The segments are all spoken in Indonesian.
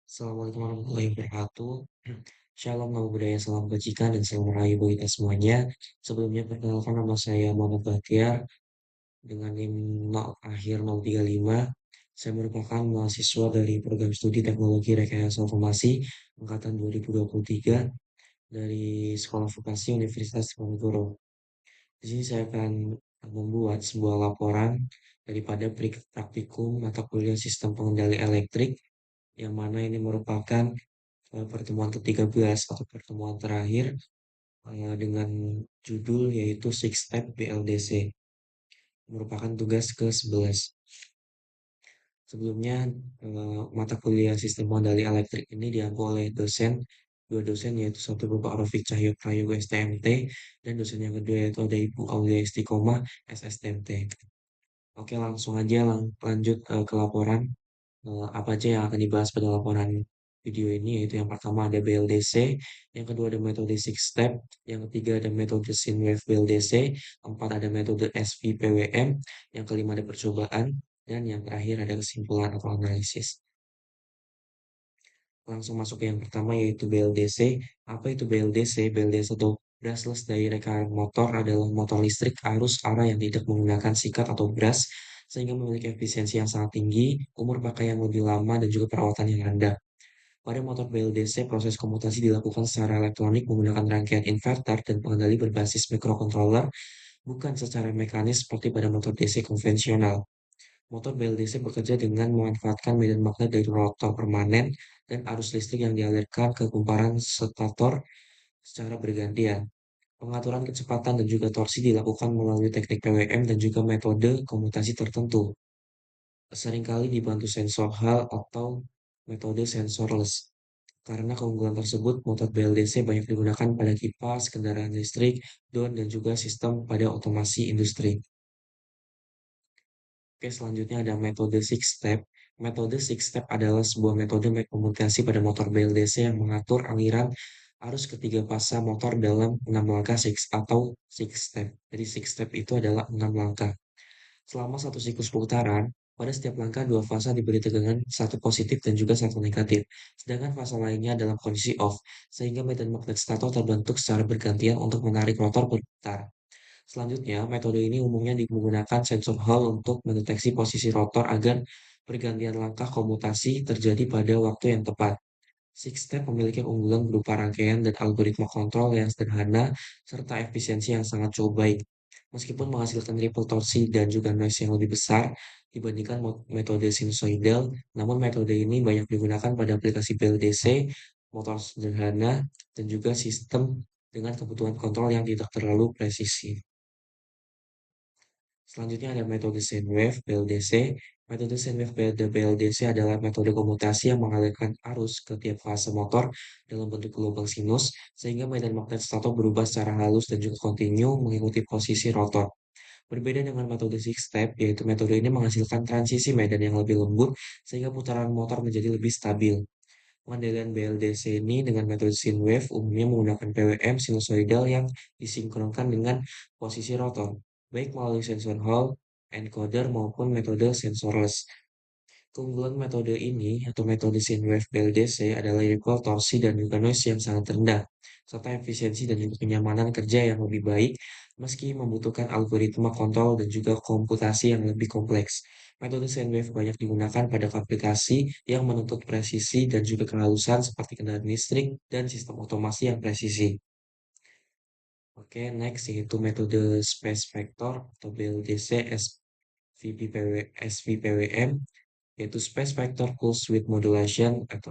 Assalamualaikum warahmatullahi wabarakatuh. Shalom, nama budaya, salam kebajikan, dan salam rahayu bagi kita semuanya. Sebelumnya, perkenalkan nama saya Muhammad Bahtiar dengan NIM akhir 035. Saya merupakan mahasiswa dari program studi Teknologi Rekayasa Informasi Angkatan 2023 dari Sekolah Vokasi Universitas Diponegoro. Di sini saya akan membuat sebuah laporan daripada praktikum mata kuliah sistem pengendali elektrik yang mana ini merupakan pertemuan ke-13 atau pertemuan terakhir dengan judul yaitu Six Step BLDC, merupakan tugas ke-11. Sebelumnya, mata kuliah sistem pengendali elektrik ini diampu oleh dua dosen yaitu satu Bapak Rafiq Cahyo Prayogo STMT dan dosen yang kedua yaitu ada Ibu Aulia Istiqomah SSTMT. Oke, langsung aja lanjut ke laporan. Apa aja yang akan dibahas pada laporan video ini, yaitu yang pertama ada BLDC, yang kedua ada metode Six Step, yang ketiga ada metode Sinwave BLDC, keempat ada metode SVPWM, yang kelima ada percobaan, dan yang terakhir ada kesimpulan atau analisis. Langsung masuk ke yang pertama yaitu BLDC. Apa itu BLDC? BLDC atau brushless direct current motor adalah motor listrik arus arah yang tidak menggunakan sikat atau brush sehingga memiliki efisiensi yang sangat tinggi, umur pakai yang lebih lama, dan juga perawatan yang rendah. Pada motor BLDC, proses komutasi dilakukan secara elektronik menggunakan rangkaian inverter dan pengendali berbasis microcontroller, bukan secara mekanis seperti pada motor DC konvensional. Motor BLDC bekerja dengan memanfaatkan medan magnet dari rotor permanen dan arus listrik yang dialirkan ke kumparan stator secara bergantian. Pengaturan kecepatan dan juga torsi dilakukan melalui teknik PWM dan juga metode komutasi tertentu. Seringkali dibantu sensor Hall atau metode sensorless. Karena keunggulan tersebut, motor BLDC banyak digunakan pada kipas, kendaraan listrik, drone, dan juga sistem pada otomasi industri. Oke, selanjutnya ada metode Six Step. Metode Six Step adalah sebuah metode komutasi pada motor BLDC yang mengatur aliran arus ketiga fasa motor dalam 6 langkah Six atau Six Step. Jadi Six Step itu adalah 6 langkah. Selama satu siklus putaran, pada setiap langkah dua fasa diberi tegangan satu positif dan juga satu negatif, sedangkan fasa lainnya dalam kondisi off, sehingga medan magnet stator terbentuk secara bergantian untuk menarik rotor berputar. Selanjutnya, metode ini umumnya menggunakan sensor Hall untuk mendeteksi posisi rotor agar pergantian langkah komutasi terjadi pada waktu yang tepat. Six Step memiliki keunggulan berupa rangkaian dan algoritma kontrol yang sederhana serta efisiensi yang sangat cukup baik. Meskipun menghasilkan ripple torsi dan juga noise yang lebih besar dibandingkan metode sinusoidal, namun metode ini banyak digunakan pada aplikasi BLDC, motor sederhana, dan juga sistem dengan kebutuhan kontrol yang tidak terlalu presisi. Selanjutnya ada metode Sine-Wave BLDC. Metode Sine-Wave BLDC adalah metode komutasi yang mengalirkan arus ke tiap fase motor dalam bentuk gelombang sinus, sehingga medan magnet stator berubah secara halus dan juga kontinu mengikuti posisi rotor. Berbeda dengan metode Six Step, yaitu metode ini menghasilkan transisi medan yang lebih lembut, sehingga putaran motor menjadi lebih stabil. Pengendalian BLDC ini dengan metode Sine-Wave umumnya menggunakan PWM sinusoidal yang disinkronkan dengan posisi rotor, baik melalui sensor Hall, encoder, maupun metode sensorless. Keunggulan metode ini atau metode Sine-Wave BLDC adalah recall torsi dan juga noise yang sangat rendah, serta efisiensi dan juga kenyamanan kerja yang lebih baik meski membutuhkan algoritma kontrol dan juga komputasi yang lebih kompleks. Metode Sine-Wave banyak digunakan pada aplikasi yang menuntut presisi dan juga kehalusan seperti kendaraan listrik dan sistem otomasi yang presisi. Oke, next yaitu metode Space Vector atau BLDC SVPWM, yaitu Space Vector Pulse Width Modulation atau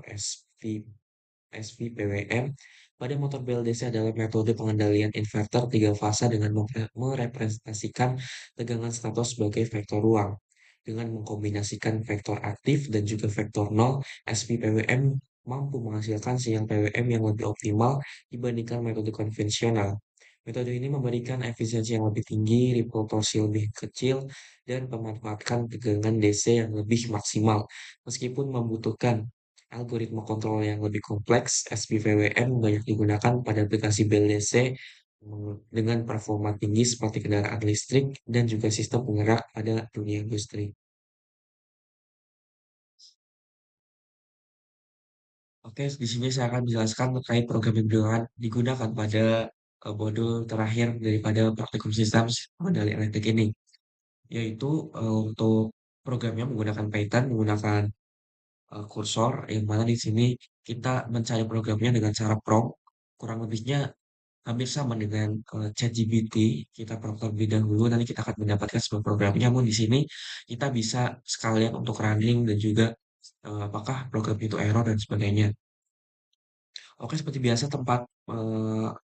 SVPWM. Pada motor BLDC adalah metode pengendalian inverter tiga fasa dengan merepresentasikan tegangan stator sebagai vektor ruang. Dengan mengkombinasikan vektor aktif dan juga vektor nol, SVPWM mampu menghasilkan sinyal PWM yang lebih optimal dibandingkan metode konvensional. Metode ini memberikan efisiensi yang lebih tinggi, ripple torsi lebih kecil, dan memanfaatkan tegangan DC yang lebih maksimal. Meskipun membutuhkan algoritma kontrol yang lebih kompleks, SPVWM banyak digunakan pada aplikasi BLDC dengan performa tinggi seperti kendaraan listrik dan juga sistem penggerak pada dunia industri. Oke, di sini saya akan menjelaskan terkait program yang digunakan pada modul terakhir daripada praktikum sistem pengendali elektrik ini, yaitu untuk programnya menggunakan Python, menggunakan kursor, yang mana di sini kita mencari programnya dengan cara prompt, kurang lebihnya hampir sama dengan ChatGPT. Kita prompt terlebih dahulu, nanti kita akan mendapatkan sebuah programnya. Namun di sini kita bisa sekalian untuk running dan juga apakah program itu error dan sebagainya. Oke, seperti biasa tempat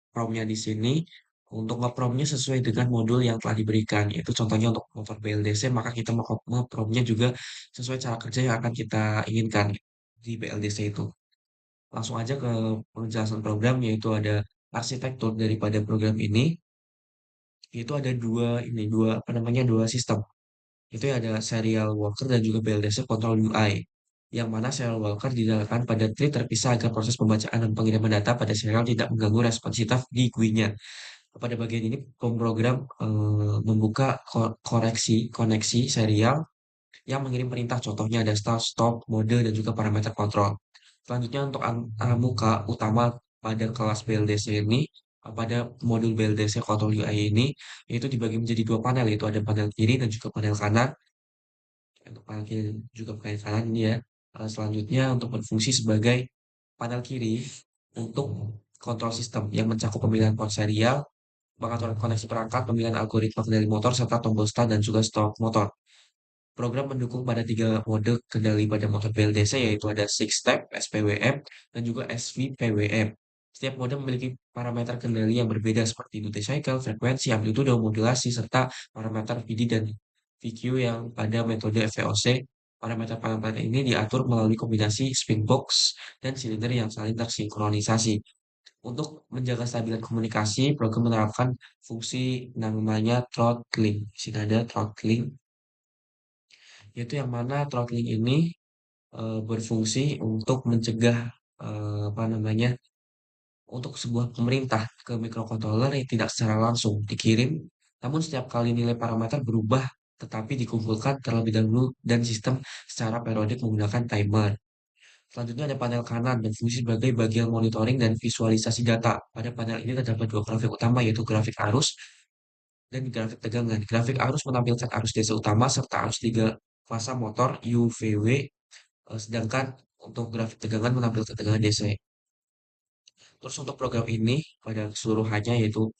prompt-nya di sini untuk nge-prompt-nya sesuai dengan modul yang telah diberikan. Yaitu contohnya untuk motor BLDC, maka kita nge-prompt-nya juga sesuai cara kerja yang akan kita inginkan di BLDC itu. Langsung aja ke penjelasan program, yaitu ada arsitektur daripada program ini, yaitu ada dua sistem. Itu ya ada serial worker dan juga BLDC control UI. Yang mana serial worker dinyalakan pada tree terpisah agar proses pembacaan dan pengiriman data pada serial tidak mengganggu responsivitas di GUI-nya. Pada bagian ini pemrogram membuka koneksi serial yang mengirim perintah, contohnya ada start, stop, mode, dan juga parameter kontrol. Selanjutnya untuk muka utama pada kelas BLDC ini, pada modul BLDC Control UI ini, itu dibagi menjadi dua panel, yaitu ada panel kiri dan juga panel kanan. Untuk panel kiri dan juga panel kanan ini ya. Selanjutnya untuk berfungsi sebagai panel kiri untuk kontrol sistem yang mencakup pemilihan port serial, pengaturan koneksi perangkat, pemilihan algoritma kendali motor, serta tombol start dan juga stop motor. Program mendukung pada tiga mode kendali pada motor BLDC, yaitu ada Six Step, SPWM, dan juga SVPWM. Setiap mode memiliki parameter kendali yang berbeda seperti duty cycle, frekuensi, amplitude, modulasi, serta parameter PD dan VQ yang pada metode VOC. Parameter-parameter ini diatur melalui kombinasi spin box dan silinder yang saling tersinkronisasi. Untuk menjaga stabilitas komunikasi, program menerapkan fungsi namanya throttling. Di sini ada throttling, yaitu yang mana throttling ini berfungsi untuk mencegah apa namanya, untuk sebuah pemerintah ke microcontroller yang tidak secara langsung dikirim, namun setiap kali nilai parameter berubah tetapi dikumpulkan terlebih dahulu dan sistem secara periodik menggunakan timer. Selanjutnya ada panel kanan dan fungsi sebagai bagian monitoring dan visualisasi data. Pada panel ini terdapat dua grafik utama, yaitu grafik arus dan grafik tegangan. Grafik arus menampilkan arus DC utama serta arus tiga fasa motor UVW, sedangkan untuk grafik tegangan menampilkan tegangan DC. Terus untuk program ini pada keseluruhannya, yaitu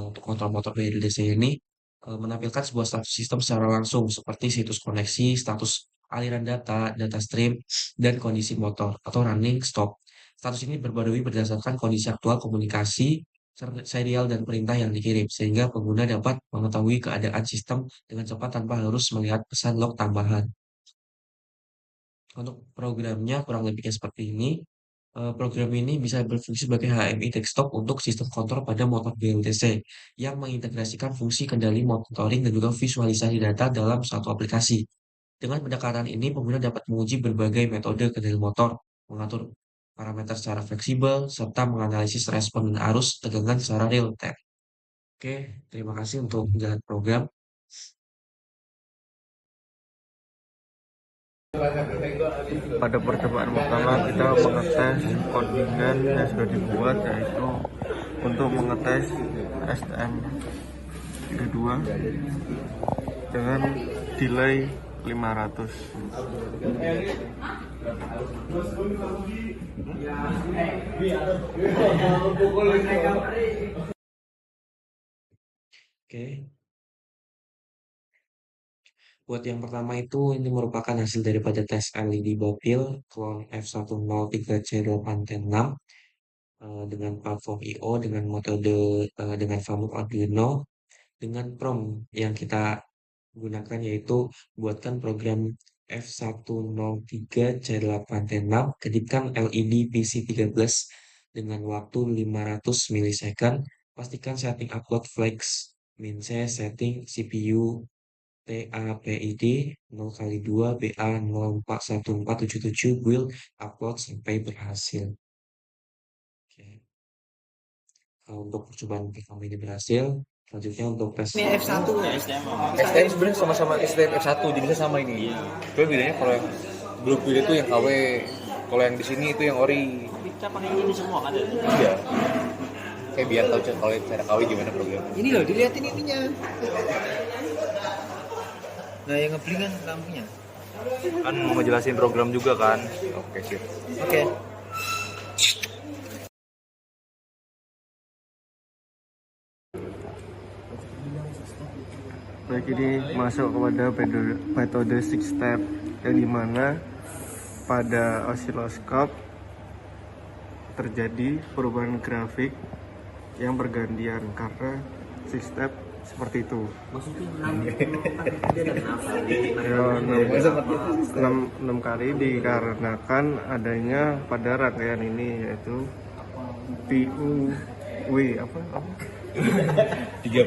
untuk kontrol motor BLDC ini menampilkan sebuah status sistem secara langsung seperti situs koneksi, status aliran data, data stream, dan kondisi motor atau running stop. Status ini berbarui berdasarkan kondisi aktual komunikasi, serial, dan perintah yang dikirim, sehingga pengguna dapat mengetahui keadaan sistem dengan cepat tanpa harus melihat pesan log tambahan. Untuk programnya kurang lebihnya seperti ini. Program ini bisa berfungsi sebagai HMI desktop untuk sistem kontrol pada motor BLDC yang mengintegrasikan fungsi kendali monitoring dan juga visualisasi data dalam satu aplikasi. Dengan pendekatan ini, pengguna dapat menguji berbagai metode kendali motor, mengatur parameter secara fleksibel, serta menganalisis respon dan arus tegangan secara real time. Oke, terima kasih untuk penjelasan program. Pada percobaan pertama kita mengetes codingan yang sudah dibuat, yaitu untuk mengetes STM32 dengan delay 500. Oke, buat yang pertama itu ini merupakan hasil daripada tes LED Bapil clone F103C8T6 dengan platform I/O dengan metode dengan Famuk Arduino dengan prompt yang kita gunakan, yaitu buatkan program F103C8T6, kedipkan LED PC13 dengan waktu 500 milisecond, pastikan setting upload flex mince setting CPU TAPID 0x2 BA 041477 build upload sampai berhasil. Oke. Untuk percobaan pertama ini berhasil. Selanjutnya untuk tes Ini F1 ya STM. STM sebenarnya sama-sama STM F1 jenisnya sama ini. Cuma bedanya kalau yang belum pilih itu yang KW Kalau yang di sini itu yang ori. Kita pakai ini semua kan? Iya. Kayak biar tahu kalau cara KW gimana programnya. Ini loh, dilihatin ininya. Nah, yang ngebling kan lampunya. Kan mau ngejelasin program juga kan. Oke, sip. Oke. Baik, ini masuk kepada metode six step yang dimana pada osiloskop terjadi perubahan grafik yang bergantian karena six step seperti itu. Ya, 6 kali dikarenakan adanya pada rangkaian ini yaitu PUW apa?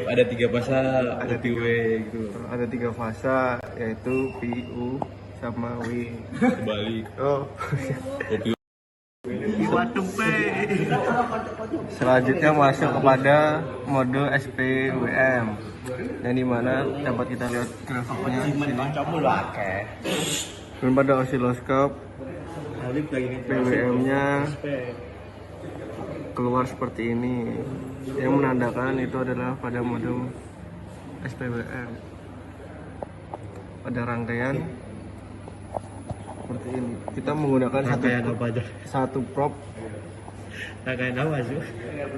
Ada tiga fase Ada OTW gitu. Ada 3 fase yaitu PU sama W. Kebalik. Oh. OTW. Selanjutnya masuk kepada mode SPWM yang dimana dapat kita lihat grafiknya di sini. Dan pada osiloskop PWM-nya keluar seperti ini yang menandakan itu adalah pada mode SPWM. Pada rangkaian seperti ini kita menggunakan satu prop Rangkaian apa sih?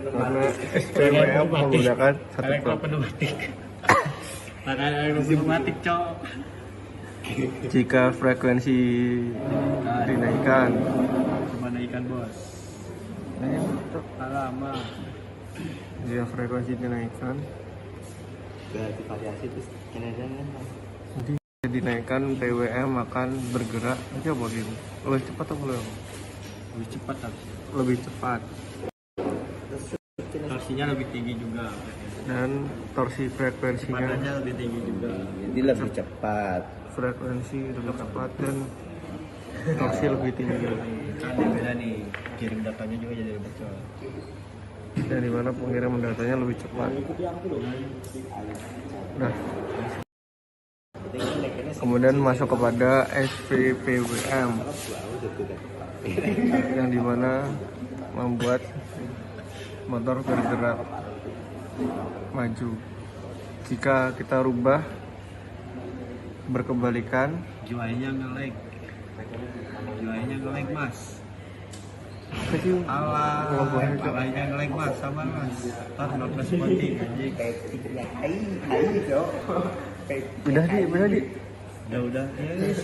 karena SPWM menggunakan satu prop. Rangkaian pneumatik, cok. Jika frekuensi dinaikkan, Gimana ikan bos? Lama. jika frekuensi dinaikkan, Berarti variasi terus kenaikan kan? nanti dinaikkan PWM akan bergerak aja begini. Lebih cepat atau belum? Lebih cepat harus. Lebih cepat. Torsinya lebih tinggi juga. Dan torsi frekuensinya Kecepatannya lebih tinggi juga. Jadi lebih cepat. frekuensi lebih cepat dan torsi lebih tinggi. Kan beda nih. Kirim datanya juga jadi lebih cepat. Dan dimana pengiriman datanya lebih cepat. Nah, kemudian masuk kepada SVPWM yang dimana membuat motor bergerak maju. Jika kita rubah berkebalikan, Juainya nge-lag. Juainya nge-lag, Mas. kecil Alah, juainya nge-lag, Mas. Sama, Mas. Ntar 15 menit anjing. udah di Udah. Ya, guys.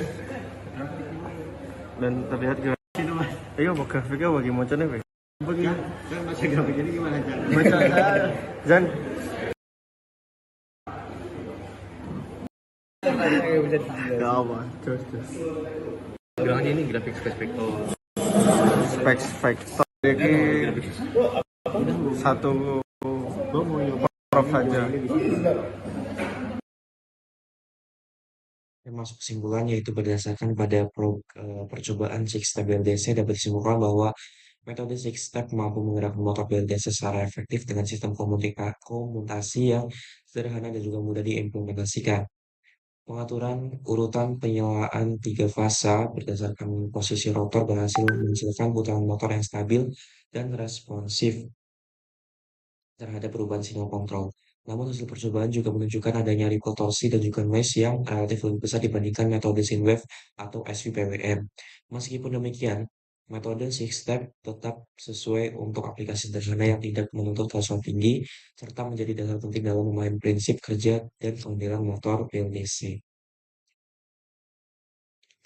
dan terlihat grafik. Sini, Mas. Ayo, grafiknya bagi moconnya, Pak. Begini. Kan baca grafik ini gimana, Cak? Baca, Zan. Gak apa, terus. Bilangnya ini grafik spektor. Spek jadi satu prof saja. Termasuk kesimpulan yaitu berdasarkan pada percobaan six step BLDC dapat disimpulkan bahwa metode six step mampu menggerakkan motor BLDC secara efektif dengan sistem komutasi yang sederhana dan juga mudah diimplementasikan. Pengaturan urutan penyalaan 3 fasa berdasarkan posisi rotor berhasil menghasilkan putaran motor yang stabil dan responsif terhadap perubahan sinyal kontrol. Namun hasil percobaan juga menunjukkan adanya ripple torsi dan juga noise yang relatif lebih besar dibandingkan metode Synwave atau SVPWM. Meskipun demikian, metode six step tetap sesuai untuk aplikasi sederhana yang tidak menuntut threshold tinggi, serta menjadi dasar penting dalam memahami prinsip kerja dan pengendalian motor BLDC.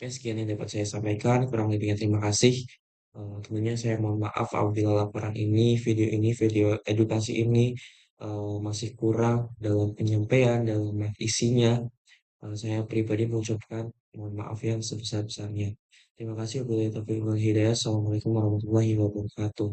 Oke, sekian yang dapat saya sampaikan. Kurang lebihnya terima kasih. Tentunya saya mohon maaf apabila laporan ini, video edukasi ini masih kurang dalam penyampaian, dalam isinya. Saya pribadi mengucapkan mohon maaf yang sebesar-besarnya. Terima kasih. Wabillahi taufiq wal hidayah. Assalamualaikum warahmatullahi wabarakatuh.